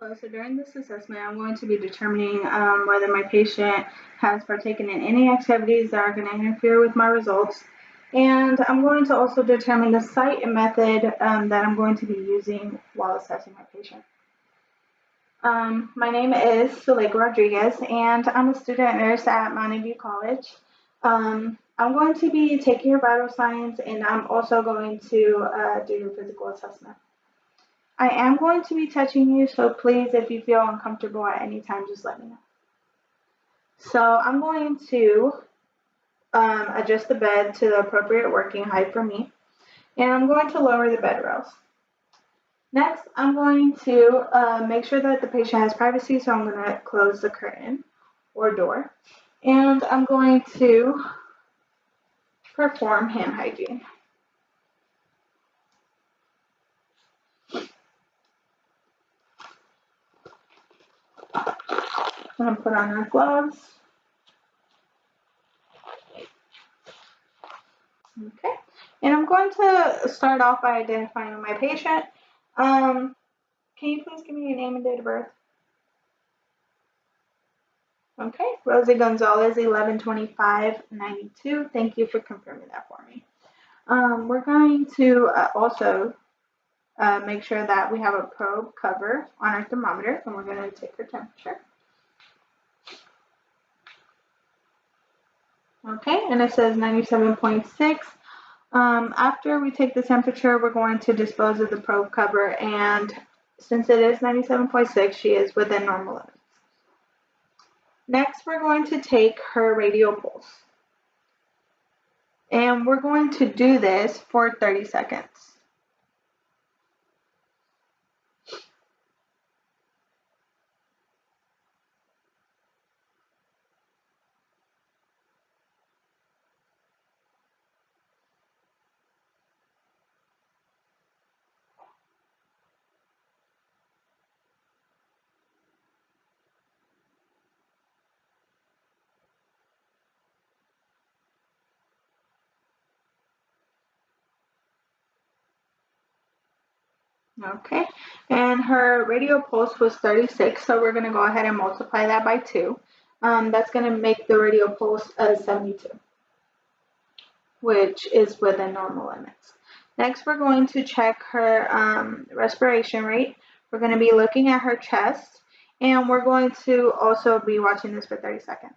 So during this assessment, I'm going to be determining whether my patient has partaken in any activities that are going to interfere with my results. And I'm going to also determine the site and method that I'm going to be using while assessing my patient. My name is ZRodriguez, and I'm a student nurse at Mountain View College. I'm going to be taking your vital signs, and I'm also going to do your physical assessment. I am going to be touching you, so please, if you feel uncomfortable at any time, just let me know. So I'm going to adjust the bed to the appropriate working height for me, and I'm going to lower the bed rails. Next, I'm going to make sure that the patient has privacy, so I'm going to close the curtain or door, and I'm going to perform hand hygiene. I'm going to put on our gloves. Okay, and I'm going to start off by identifying my patient. Can you please give me your name and date of birth? Okay, Rosie Gonzalez, 11/25/92. Thank you for confirming that for me. We're going to also make sure that we have a probe cover on our thermometer, and we're going to take her temperature. Okay, and it says 97.6. After we take the temperature, we're going to dispose of the probe cover, and since it is 97.6, she is within normal limits. Next, we're going to take her radial pulse, and we're going to do this for 30 seconds. Okay, and her radial pulse was 36, so we're going to go ahead and multiply that by 2. That's going to make the radial pulse 72, which is within normal limits. Next, we're going to check her respiration rate. We're going to be looking at her chest, and we're going to also be watching this for 30 seconds.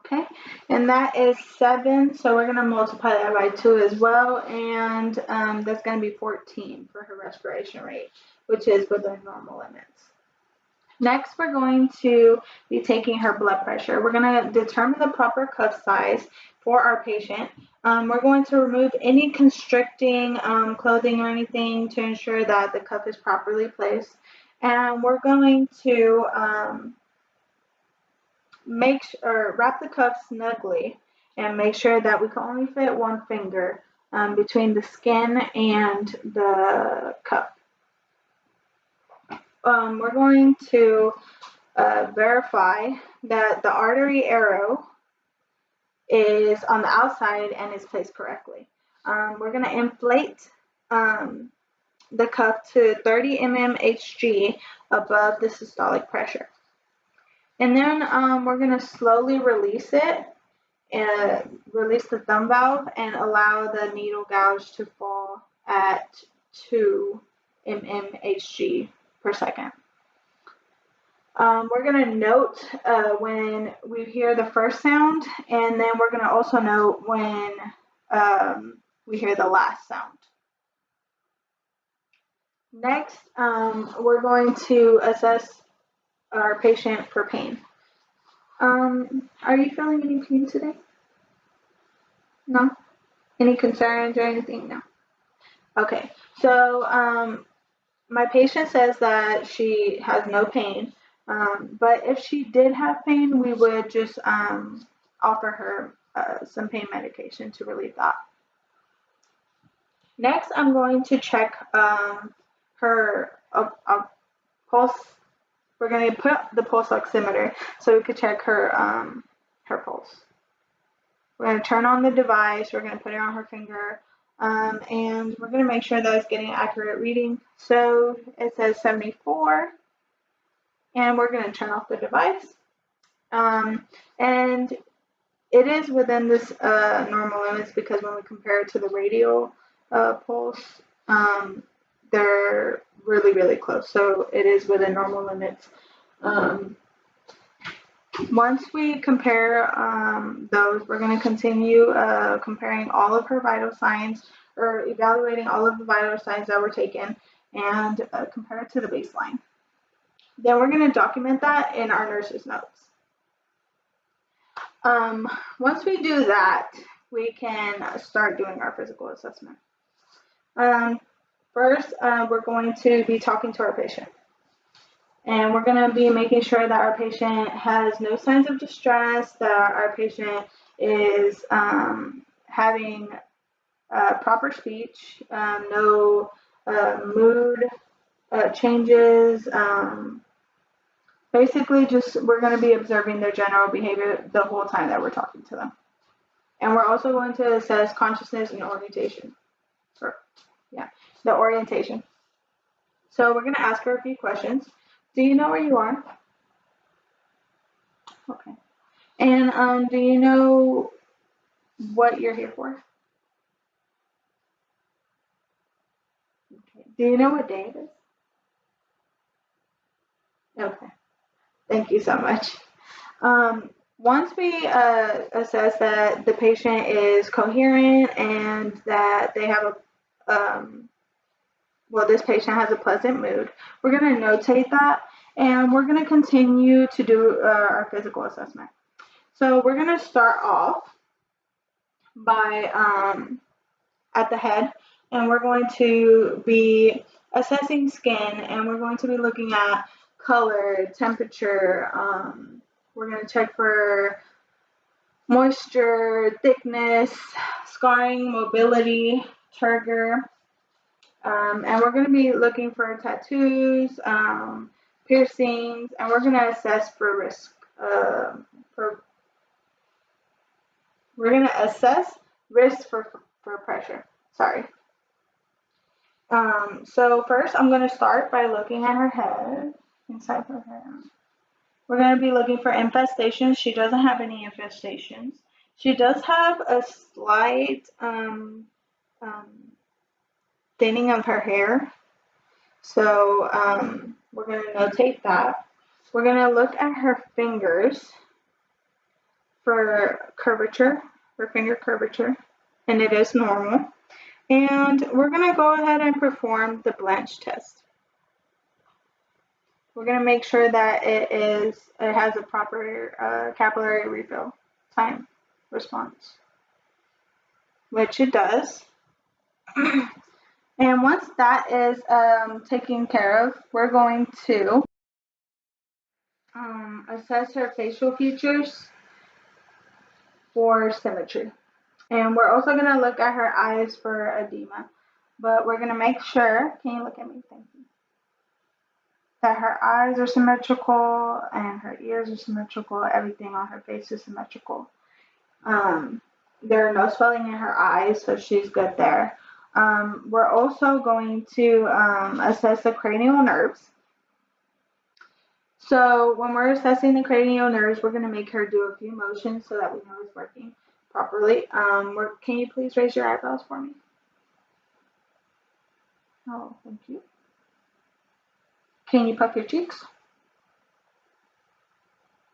Okay, and that is 7, so we're going to multiply that by 2 as well, and that's going to be 14 for her respiration rate, which is within normal limits. Next, we're going to be taking her blood pressure. We're going to determine the proper cuff size for our patient. We're going to remove any constricting clothing or anything to ensure that the cuff is properly placed, and we're going to wrap the cuff snugly and make sure that we can only fit one finger between the skin and the cuff. We're going to verify that the artery arrow is on the outside and is placed correctly. We're going to inflate the cuff to 30 mmHg above the systolic pressure. And then we're going to slowly release it and release the thumb valve and allow the needle gouge to fall at 2 mmHg per second. We're going to note when we hear the first sound, and then we're going to also note when we hear the last sound. Next, we're going to assess our patient for pain. Are you feeling any pain today? No? Any concerns or anything? No. Okay, so my patient says that she has no pain. But if she did have pain, we would just offer her some pain medication to relieve that. Next, I'm going to check her pulse. We're going to put the pulse oximeter so we could check her her pulse. We're going to turn on the device. We're going to put it on her finger, and we're going to make sure that it's getting an accurate reading. So it says 74, and we're going to turn off the device. And it is within this normal limits because when we compare it to the radial pulse, they're really, really close. So it is within normal limits. Once we compare those, we're going to continue comparing all of her vital signs or evaluating all of the vital signs that were taken and compare it to the baseline. Then we're going to document that in our nurse's notes. Once we do that, we can start doing our physical assessment. First, we're going to be talking to our patient. And we're going to be making sure that our patient has no signs of distress, that our patient is having proper speech, no mood changes. Basically, just we're going to be observing their general behavior the whole time that we're talking to them. And we're also going to assess consciousness and orientation. The orientation. So we're going to ask her a few questions. Do you know where you are? Okay. And do you know what you're here for? Okay. Do you know what day it is? Okay. Thank you so much. Once we assess that the patient is coherent and that they have this patient has a pleasant mood, we're going to notate that and we're going to continue to do our physical assessment. So we're going to start off by at the head, and we're going to be assessing skin, and we're going to be looking at color, temperature. We're going to check for moisture, thickness, scarring, mobility, turgor. And we're going to be looking for tattoos, piercings, and we're going to assess for risk. We're going to assess risk for pressure. Sorry. So first, I'm going to start by looking at her head, inside her head. We're going to be looking for infestations. She doesn't have any infestations. She does have a slight thinning of her hair. So we're going to notate that. We're going to look at her fingers for curvature, her finger curvature, and it is normal. And we're going to go ahead and perform the blanch test. We're going to make sure that it has a proper capillary refill time response, which it does. And once that is taken care of, we're going to assess her facial features for symmetry. And we're also going to look at her eyes for edema. But we're going to make sure, can you look at me? Thank you. That her eyes are symmetrical and her ears are symmetrical. Everything on her face is symmetrical. There are no swelling in her eyes, so she's good there. We're also going to assess the cranial nerves. So when we're assessing the cranial nerves, we're going to make her do a few motions so that we know it's working properly. Can you please raise your eyebrows for me? Oh, thank you. Can you puff your cheeks?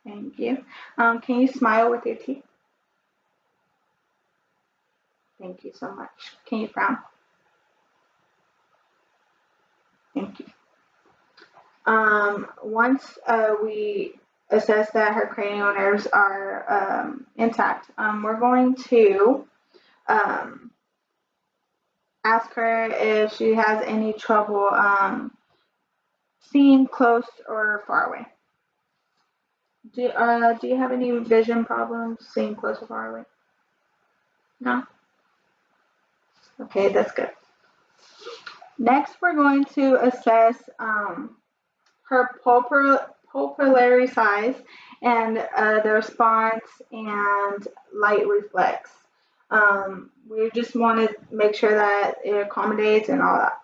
Thank you. Can you smile with your teeth? Thank you so much. Can you frown? Thank you. Once we assess that her cranial nerves are intact, we're going to ask her if she has any trouble seeing close or far away. Do you have any vision problems seeing close or far away? No? Okay, that's good. Next, we're going to assess her pupillary size and the response and light reflex. We just want to make sure that it accommodates and all that.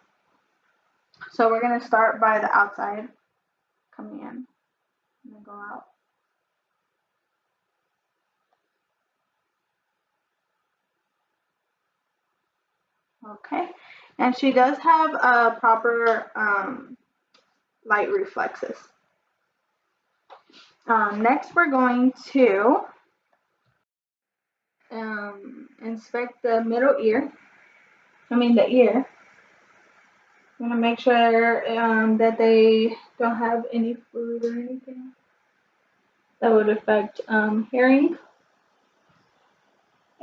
So we're going to start by the outside, coming in, and then go out. Okay, and she does have proper light reflexes. Next, we're going to inspect the middle ear. The ear. I'm gonna make sure that they don't have any fluid or anything that would affect hearing.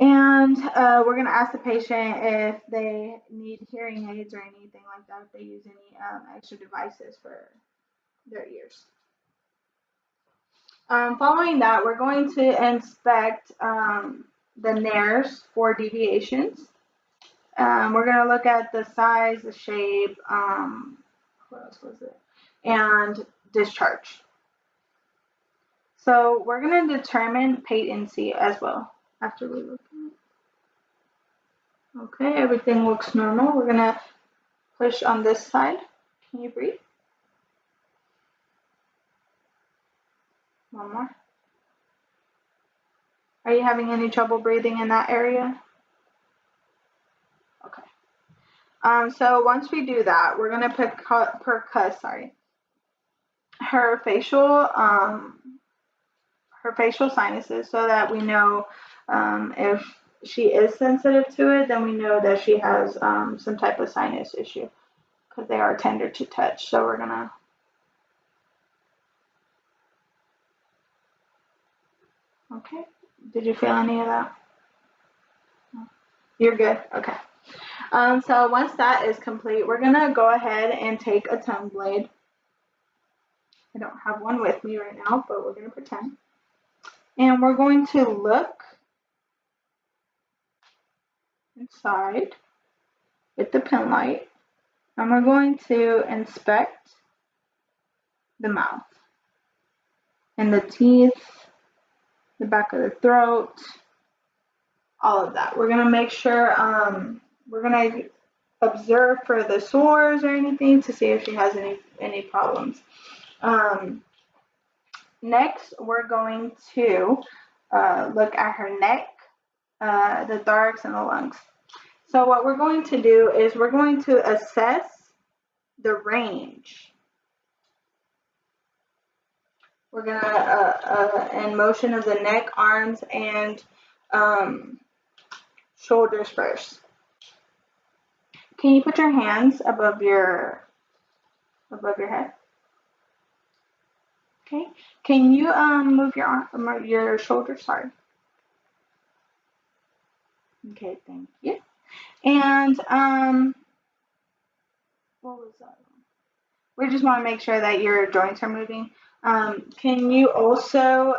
And we're gonna ask the patient if they need hearing aids or anything like that, if they use any extra devices for their ears. Following that, we're going to inspect the nares for deviations. We're going to look at the size, the shape, what else was it? And discharge. So we're going to determine patency as well after we look at it. Okay, everything looks normal. We're going to push on this side. Can you breathe? One more. Are you having any trouble breathing in that area? Okay. So once we do that, we're going to percuss, her facial sinuses so that we know if she is sensitive to it, then we know that she has some type of sinus issue because they are tender to touch. So we're gonna. Okay. Did you feel any of that? You're good. Okay. So once that is complete, we're gonna go ahead and take a tongue blade. I don't have one with me right now, but we're gonna pretend. And we're going to look inside with the pen light, and we're going to inspect the mouth and the teeth, the back of the throat, all of that. We're going to make sure, we're going to observe for the sores or anything to see if she has any problems. Next, we're going to look at her neck, the thorax, and the lungs. So what we're going to do is we're going to assess the range. We're going to, in motion of the neck, arms, and shoulders first. Can you put your hands above your head? Okay. Can you move your arm, your shoulders? Sorry. Okay, thank you. And what was that? We just want to make sure that your joints are moving. Can you also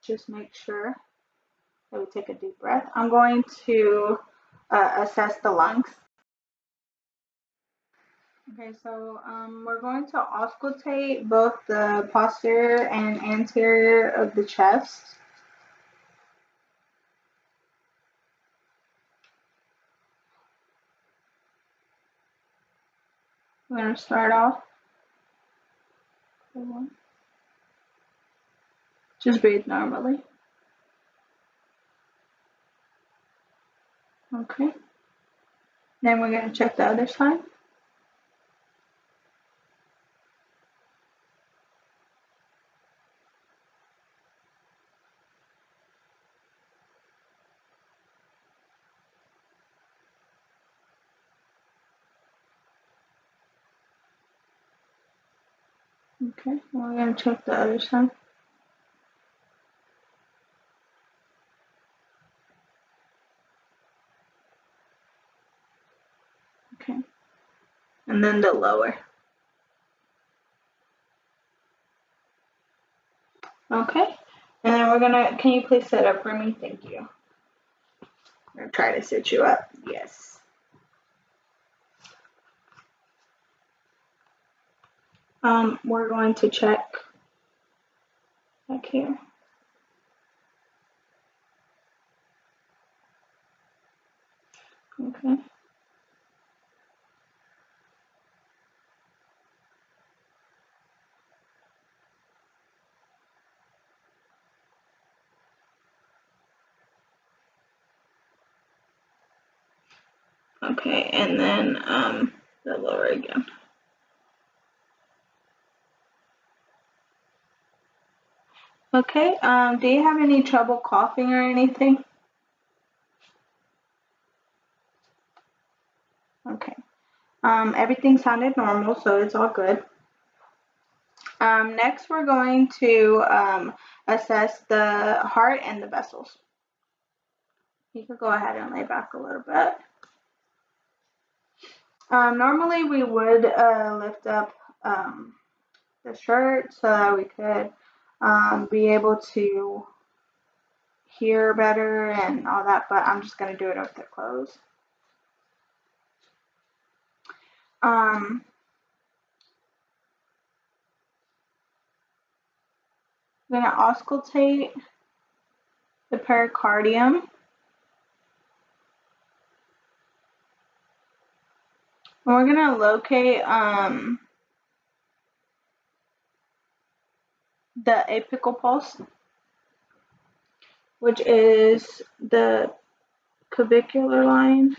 just make sure that we take a deep breath? I'm going to assess the lungs. Okay, so we're going to auscultate both the posterior and anterior of the chest. We're going to start off. Just breathe normally. Okay. Then we're going to check the other side. Okay, we're going to check the other side. Okay. And then the lower. Okay. And then we're gonna, can you please sit up for me? Thank you. I'm gonna try to sit you up. Yes. We're going to check back here. Okay. Okay, and then the lower again. Okay, do you have any trouble coughing or anything? Okay. Everything sounded normal, so it's all good. Next, we're going to assess the heart and the vessels. You could go ahead and lay back a little bit. Normally, we would lift up the shirt so that we could be able to hear better and all that, but I'm just going to do it with it closed. I'm going to auscultate the pericardium. And we're going to locate the apical pulse, which is the clavicular line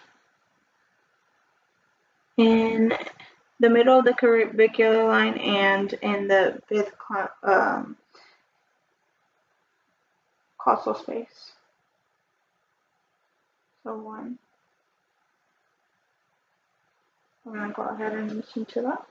in the middle of the clavicular line and in the fifth costal space. So one. We're going to go ahead and listen to that.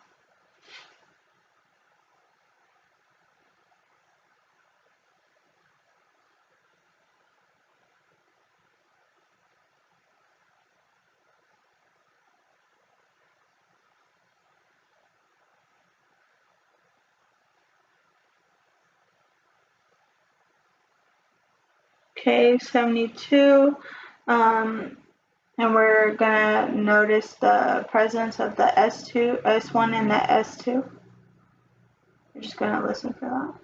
Okay, 72. And we're gonna notice the presence of the S2, S1 and the S2. We're just gonna listen for that.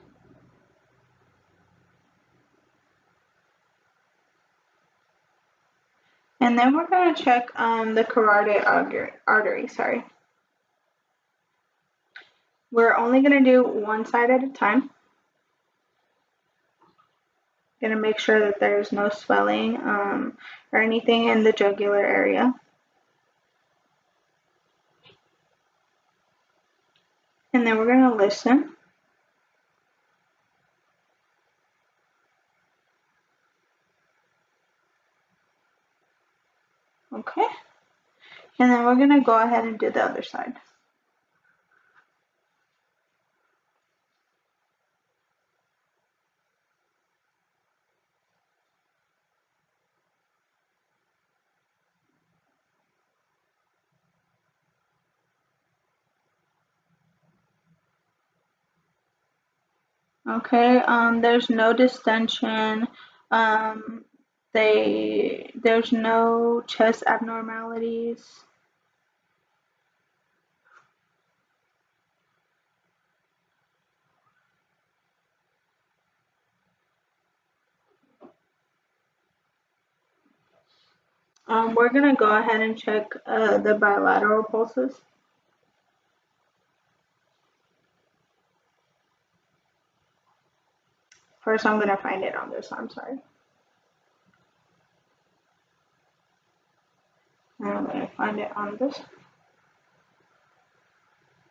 And then we're gonna check the carotid artery, sorry. We're only gonna do one side at a time. Gonna make sure that there's no swelling or anything in the jugular area. And then we're gonna listen. Okay. And then we're gonna go ahead and do the other side. Okay, there's no distension. There's no chest abnormalities. We're gonna go ahead and check the bilateral pulses. First, I'm gonna find it on this arm, sorry. And I'm gonna find it on this.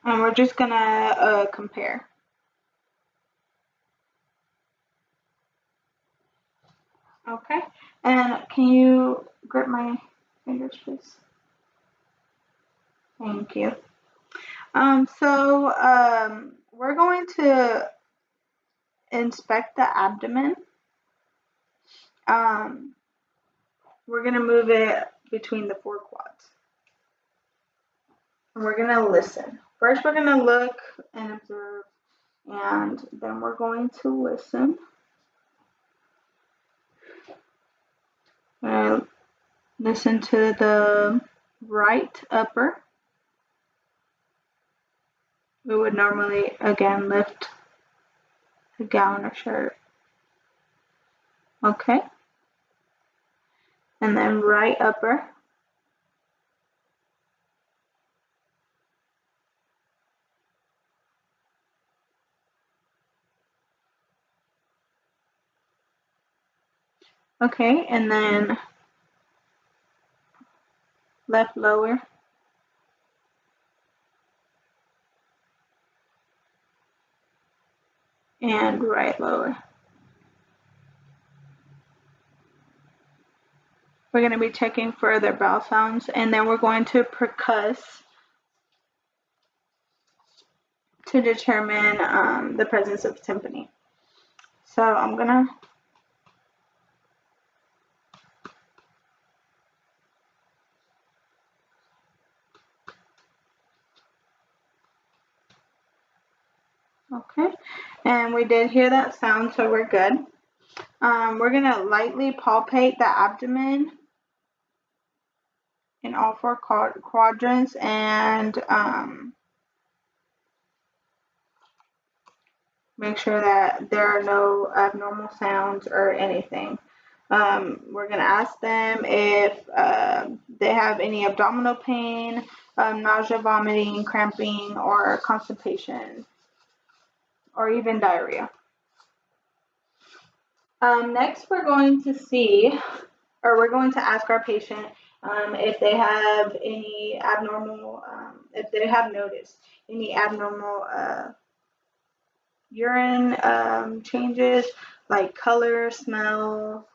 And we're just gonna compare. Okay, and can you grip my fingers, please? Thank you. We're going to inspect the abdomen. We're going to move it between the four quads. And we're going to listen. First, we're going to look and observe And then we're going to listen. Listen to the right upper. We would normally, again, lift the gown or shirt. Okay. And then right upper. Okay, and then left lower. And right lower. We're going to be checking for other vowel sounds, and then we're going to percuss to determine the presence of tympani. So I'm going to okay, and we did hear that sound, so we're good. We're going to lightly palpate the abdomen in all four quadrants and make sure that there are no abnormal sounds or anything. We're going to ask them if they have any abdominal pain, nausea, vomiting, cramping, or constipation, or even diarrhea. Next, we're going to see, or we're going to ask our patient if they have any abnormal, if they have noticed any abnormal urine changes, like color, smell.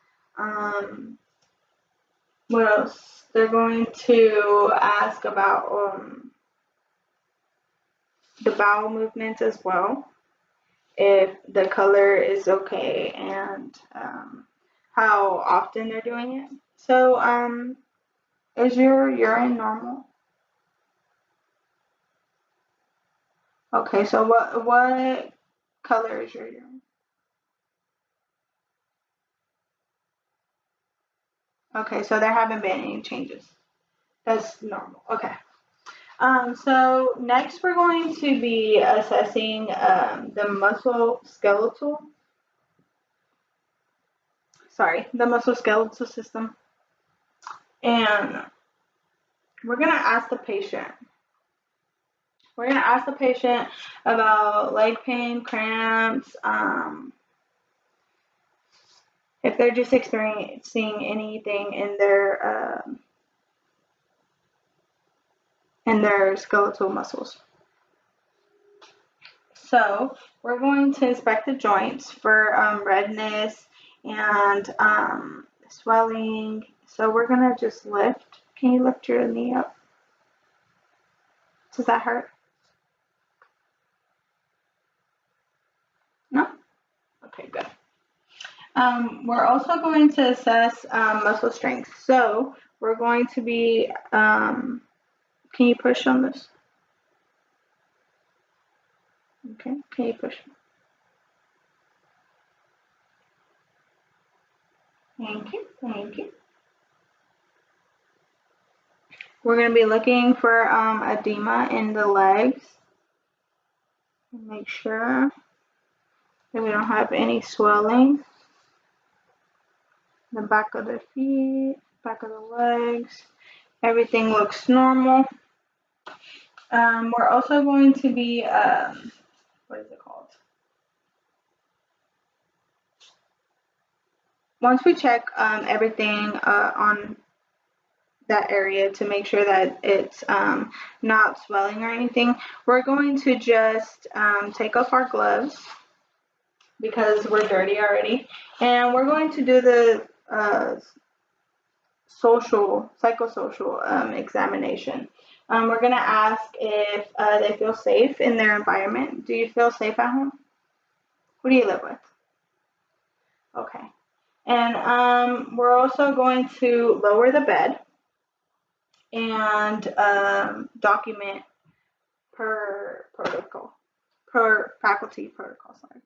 What else? They're going to ask about the bowel movements as well, if the color is okay, and how often they're doing it. So, is your urine normal? Okay, so what color is your urine? Okay, so there haven't been any changes. That's normal. Okay. So next we're going to be assessing the musculoskeletal system, and we're going to ask the patient. We're going to ask the patient about leg pain, cramps, if they're just experiencing anything in their skeletal muscles. So we're going to inspect the joints for redness and swelling. So we're going to just lift. Can you lift your knee up? Does that hurt? No? Okay, good. We're also going to assess muscle strength. So we're going to be, can you push on this? Okay, can you push? Thank you, thank you. We're going to be looking for edema in the legs. Make sure that we don't have any swelling. The back of the feet, back of the legs, everything looks normal. We're also going to be, what is it called? Once we check everything on that area to make sure that it's not swelling or anything, we're going to just take off our gloves because we're dirty already, and we're going to do the psychosocial examination. We're going to ask if they feel safe in their environment. Do you feel safe at home? Who do you live with? Okay. And we're also going to lower the bed and document per protocol. per faculty protocol. Sorry.